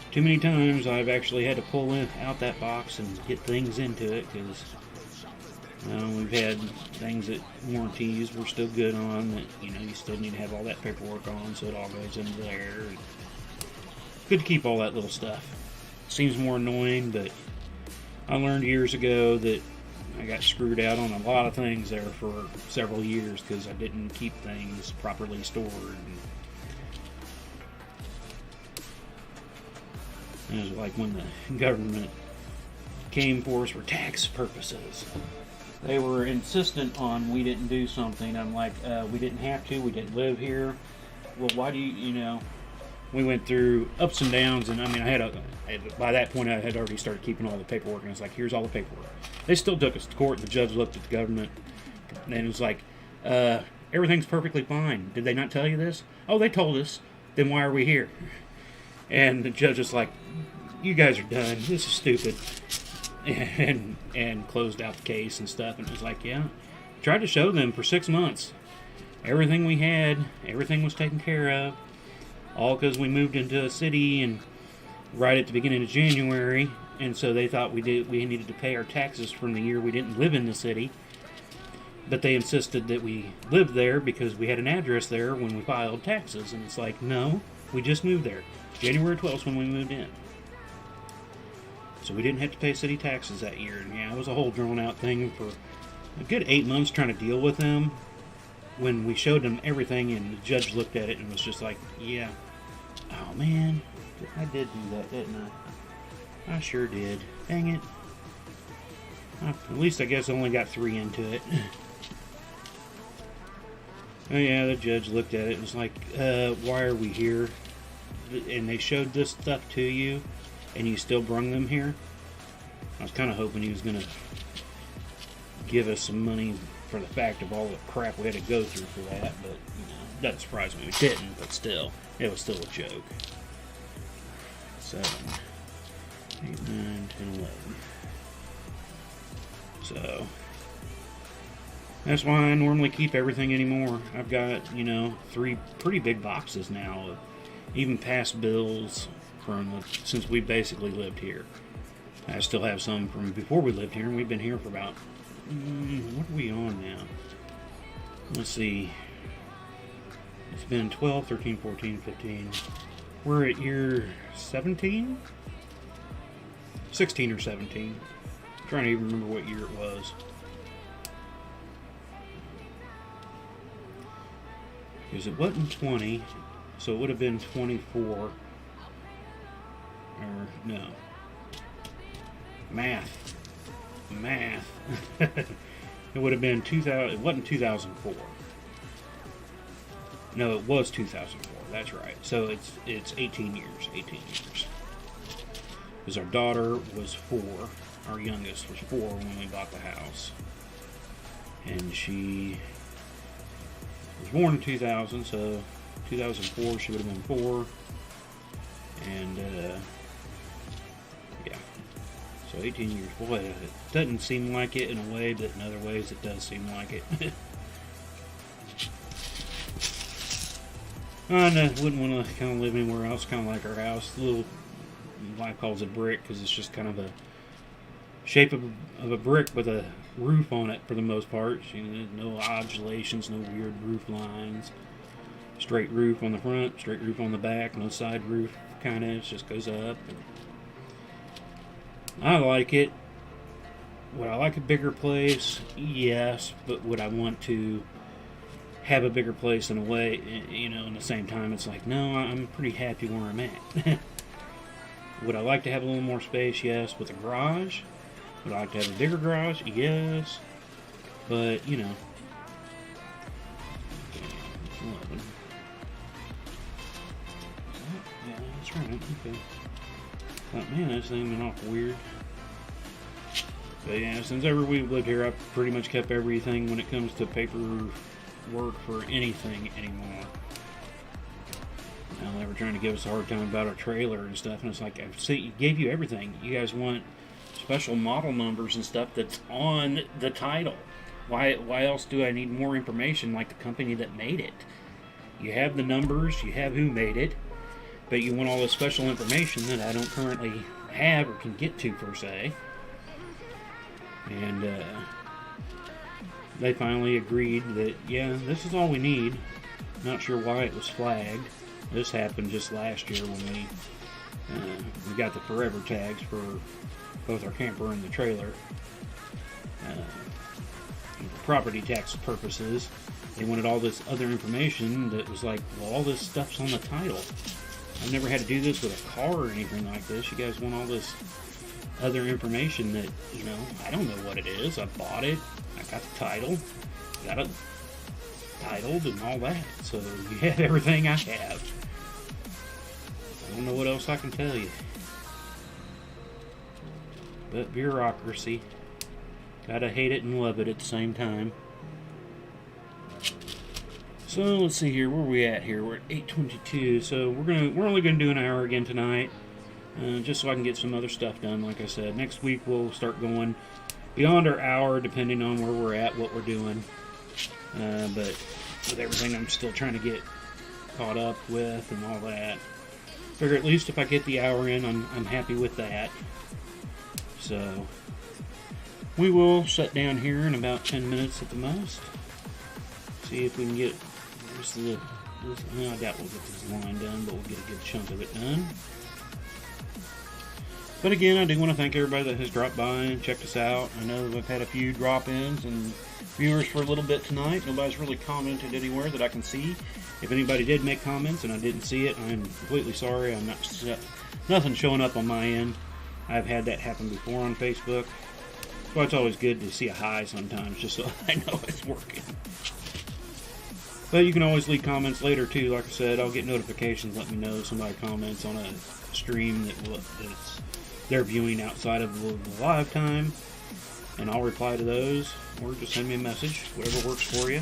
too many times I've actually had to pull out that box and get things into it because we've had things that warranties we're still good on that, you still need to have all that paperwork on, so it all goes into there. And good to keep all that little stuff. Seems more annoying, but I learned years ago that I got screwed out on a lot of things there for several years because I didn't keep things properly stored. And it was like when the government came for us for tax purposes. They were insistent on we didn't do something. I'm like, we didn't have to. We didn't live here. Well, why do you, we went through ups and downs, and I mean, by that point I had already started keeping all the paperwork, and I was like, here's all the paperwork. They still took us to court, and the judge looked at the government, and it was like, everything's perfectly fine. Did they not tell you this? Oh, they told us. Then why are we here? And the judge was like, you guys are done. This is stupid. And closed out the case and stuff, and it was like, yeah. Tried to show them for 6 months. Everything we had, everything was taken care of. All because we moved into a city and right at the beginning of January, and so they thought we needed to pay our taxes from the year we didn't live in the city. But they insisted that we lived there because we had an address there when we filed taxes, and it's like, no, we just moved there. January 12th when we moved in. So we didn't have to pay city taxes that year. And yeah, it was a whole drawn out thing for a good 8 months trying to deal with them. When we showed them everything and the judge looked at it and was just like, yeah, oh man, I did do that, didn't I? I sure did. Dang it. At least I guess I only got 3 into it. Oh yeah, the judge looked at it and was like, why are we here? And they showed this stuff to you and you still brung them here? I was kind of hoping he was going to give us some money for the fact of all the crap we had to go through for that, but doesn't surprise me we didn't, but still, it was still a joke. 7, 8, 9, 10, 11. So that's why I normally keep everything anymore. I've got, 3 pretty big boxes now of even past bills from since we basically lived here. I still have some from before we lived here, and we've been here for about, what are we on now? Let's see. It's been 12, 13, 14, 15. We're at year 17? 16 or 17. I'm trying to even remember what year it was. Because it wasn't 20, so it would have been 24. Or, no. Math. It would have been 2000. It wasn't 2004. No, it was 2004. That's right. So it's 18 years. 18 years. Because our daughter was 4. Our youngest was 4 when we bought the house. And she was born in 2000, so 2004 she would have been 4. And, yeah. So 18 years. Boy, it doesn't seem like it in a way, but in other ways it does seem like it. I wouldn't want to kind of live anywhere else, kind of like our house. A little, my wife calls it brick because it's just kind of a shape of a brick with a roof on it for the most part. You know, no undulations, no weird roof lines. Straight roof on the front, straight roof on the back, no side roof kind of. It just goes up. I like it. Would I like a bigger place? Yes, but would I want to have a bigger place in a way, you know, in the same time it's like, no, I'm pretty happy where I'm at. Would I like to have a little more space? Yes. With a garage? Would I like to have a bigger garage? Yes. But, you know. Okay, 11. Yeah, that's right. Okay. Thought, man, this thing been awful weird. But yeah, since ever we've lived here, I've pretty much kept everything when it comes to paper work for anything anymore. Now they were trying to give us a hard time about our trailer and stuff, and it's like, I gave you everything. You guys want special model numbers and stuff that's on the title. Why else do I need more information like the company that made it? You have the numbers, you have who made it, but you want all this special information that I don't currently have or can get to per se. And they finally agreed that, yeah, this is all we need. Not sure why it was flagged. This happened just last year when we got the forever tags for both our camper and the trailer. For property tax purposes, they wanted all this other information that was like, well, all this stuff's on the title. I've never had to do this with a car or anything like this. You guys want all this other information that, you know, I don't know what it is. I bought it. I got the title. Got it titled and all that. So you have everything I have. I don't know what else I can tell you. But bureaucracy. Gotta hate it and love it at the same time. So let's see here, where are we at here? We're at 8:22. So we're only gonna do an hour again tonight. Just so I can get some other stuff done. Like I said, next week we'll start going beyond our hour, depending on where we're at, what we're doing. But with everything I'm still trying to get caught up with and all that, figure at least if I get the hour in, I'm happy with that. So we will shut down here in about 10 minutes at the most. See if we can get just I doubt we'll get this line done, but we'll get a good chunk of it done. But again, I do want to thank everybody that has dropped by and checked us out. I know we've had a few drop-ins and viewers for a little bit tonight. Nobody's really commented anywhere that I can see. If anybody did make comments and I didn't see it, I'm completely sorry. I'm not nothing showing up on my end. I've had that happen before on Facebook. So it's always good to see a hi sometimes, just so I know it's working. But you can always leave comments later too. Like I said, I'll get notifications. Let me know if somebody comments on a stream that's they're viewing outside of the live time, and I'll reply to those, or just send me a message, whatever works for you.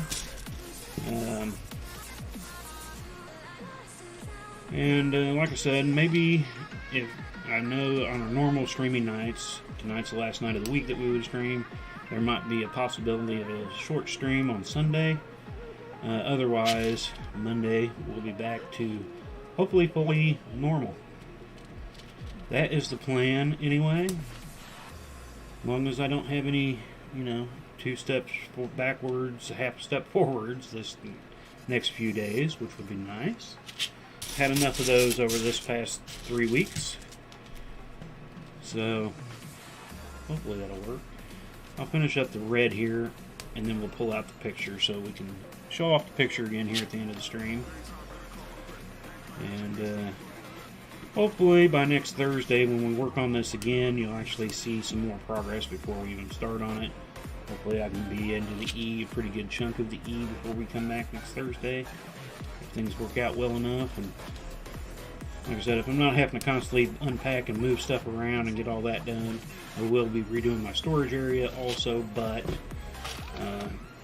Like I said, maybe if I know on our normal streaming nights, tonight's the last night of the week that we would stream, there might be a possibility of a short stream on Sunday. Otherwise, Monday we'll be back to hopefully fully normal. That is the plan, anyway. As long as I don't have any, 2 steps backwards, half step forwards this next few days, which would be nice. Had enough of those over this past 3 weeks. So hopefully that'll work. I'll finish up the red here, and then we'll pull out the picture so we can show off the picture again here at the end of the stream. And hopefully by next Thursday when we work on this again, you'll actually see some more progress before we even start on it. Hopefully I can be into the E, a pretty good chunk of the E before we come back next Thursday, if things work out well enough. And like I said, if I'm not having to constantly unpack and move stuff around and get all that done, I will be redoing my storage area also, but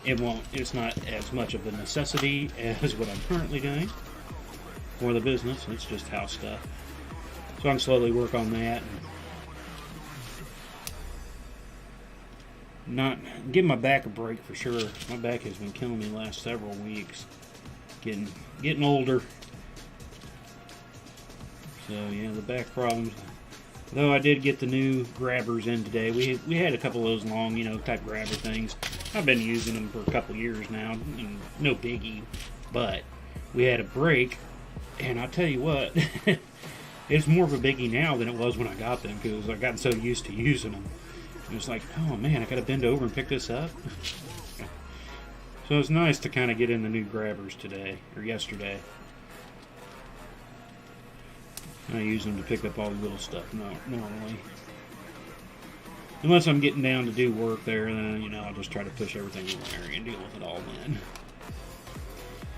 it's not as much of a necessity as what I'm currently doing for the business. It's just house stuff. So I can slowly work on that and not give my back a break for sure. My back has been killing me the last several weeks. Getting older. So yeah, the back problems. Though I did get the new grabbers in today. We had a couple of those long, type grabber things. I've been using them for a couple of years now, and no biggie. But we had a break, and I tell you what, it's more of a biggie now than it was when I got them, because I've gotten so used to using them. It was like, oh man, I gotta bend over and pick this up. So it's nice to kind of get in the new grabbers today, or yesterday. I use them to pick up all the little stuff normally. Unless I'm getting down to do work there, then, I'll just try to push everything in there and deal with it all then.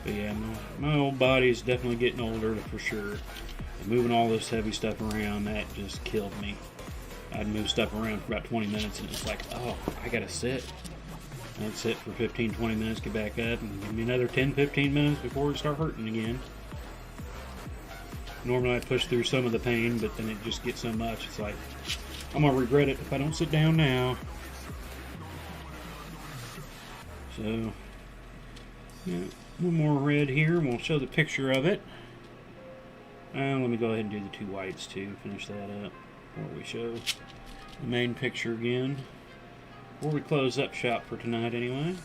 But yeah, my old body is definitely getting older for sure. And moving all this heavy stuff around, that just killed me. I'd move stuff around for about 20 minutes and it's like, oh, I gotta sit. I'd sit for 15, 20 minutes, get back up, and give me another 10, 15 minutes before it start hurting again. Normally I push through some of the pain, but then it just gets so much, it's like, I'm going to regret it if I don't sit down now. So, yeah, one more red here, and we'll show the picture of it. Let me go ahead and do the two whites too, finish that up before we show the main picture again. Before we close up shop for tonight anyway.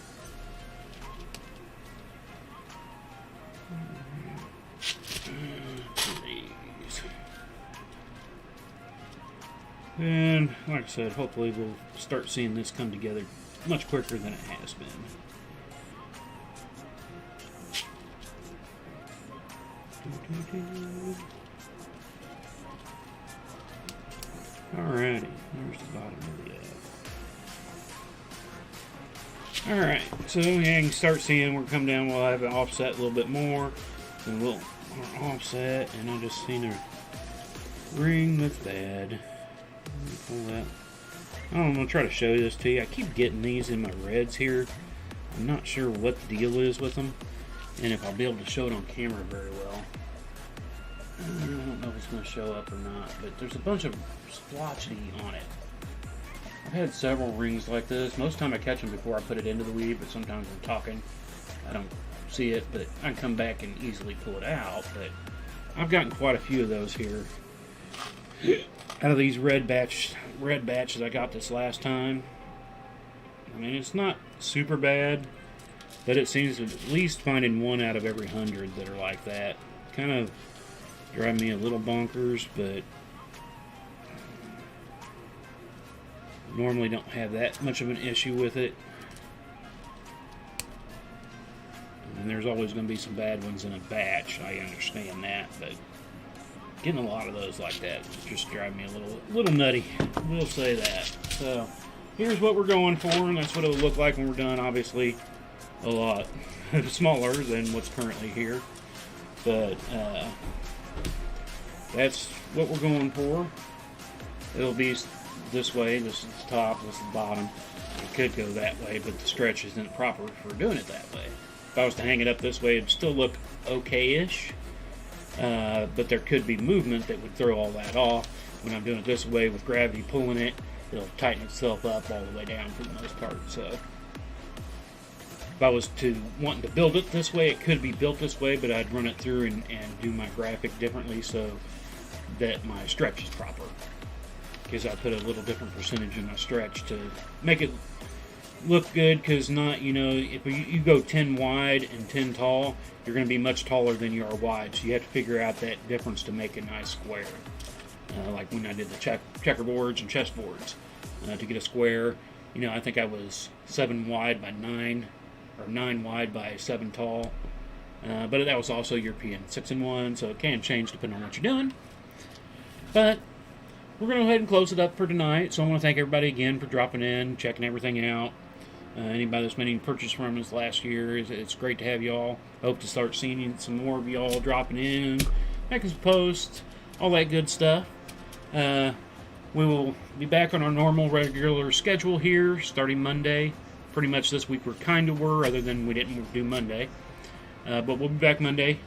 And like I said, hopefully we'll start seeing this come together much quicker than it has been. Alrighty, there's the bottom of the Alright, so yeah, you can start seeing we'll come down, we'll have it offset a little bit more, and we'll offset, and I just seen a ring that's bad. Pull that. I'm going to try to show this to you. I keep getting these in my reds here. I'm not sure what the deal is with them, and if I'll be able to show it on camera very well. I don't know if it's going to show up or not, but there's a bunch of splotchy on it. I've had several rings like this. Most of the time I catch them before I put it into the weave, but sometimes I'm talking. I don't see it, but I can come back and easily pull it out. But I've gotten quite a few of those here. Out of these red batches I got this last time. I mean, it's not super bad, but it seems to at least finding one out of every 100 that are like that. Kind of drive me a little bonkers, but normally don't have that much of an issue with it. And there's always going to be some bad ones in a batch, I understand that, but getting a lot of those like that just drive me a little nutty. We'll say that. So here's what we're going for, and that's what it will look like when we're done. Obviously, a lot smaller than what's currently here, but that's what we're going for. It'll be this way. This is the top. This is the bottom. It could go that way, but the stretch isn't proper for doing it that way. If I was to hang it up this way, it'd still look okay-ish. But there could be movement that would throw all that off. When I'm doing it this way with gravity pulling it, it'll tighten itself up all the way down for the most part. So if I was to wanting to build it this way, it could be built this way, but I'd run it through and do my graphic differently so that my stretch is proper. Because I put a little different percentage in my stretch to make it look good, because not, if you go 10 wide and 10 tall, you're going to be much taller than you are wide, so you have to figure out that difference to make a nice square. like when I did the checkerboards and chessboards to get a square. I think I was 7 wide by 9, or 9 wide by 7 tall. But that was also European 6-in-1, so it can change depending on what you're doing. But we're going to go ahead and close it up for tonight. So I want to thank everybody again for dropping in, checking everything out. Anybody that's made any purchase from us last year, it's great to have y'all. Hope to start seeing some more of y'all dropping in, making some posts, all that good stuff. We will be back on our normal regular schedule here starting Monday. Pretty much this week we kind of were, other than we didn't do Monday. But we'll be back Monday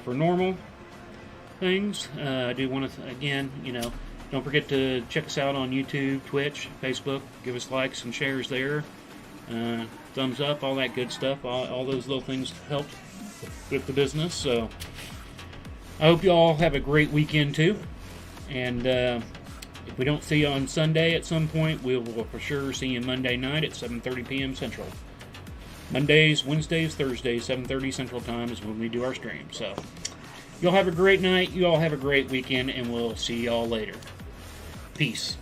for normal things. I do want to, again, don't forget to check us out on YouTube, Twitch, Facebook. Give us likes and shares there. Thumbs up, all that good stuff. All those little things help with the business. So I hope you all have a great weekend too. And if we don't see you on Sunday at some point, we will for sure see you Monday night at 7:30 p.m. Central. Mondays, Wednesdays, Thursdays, 7:30 Central Time is when we do our stream. So y'all have a great night. You all have a great weekend, and we'll see y'all later. Peace.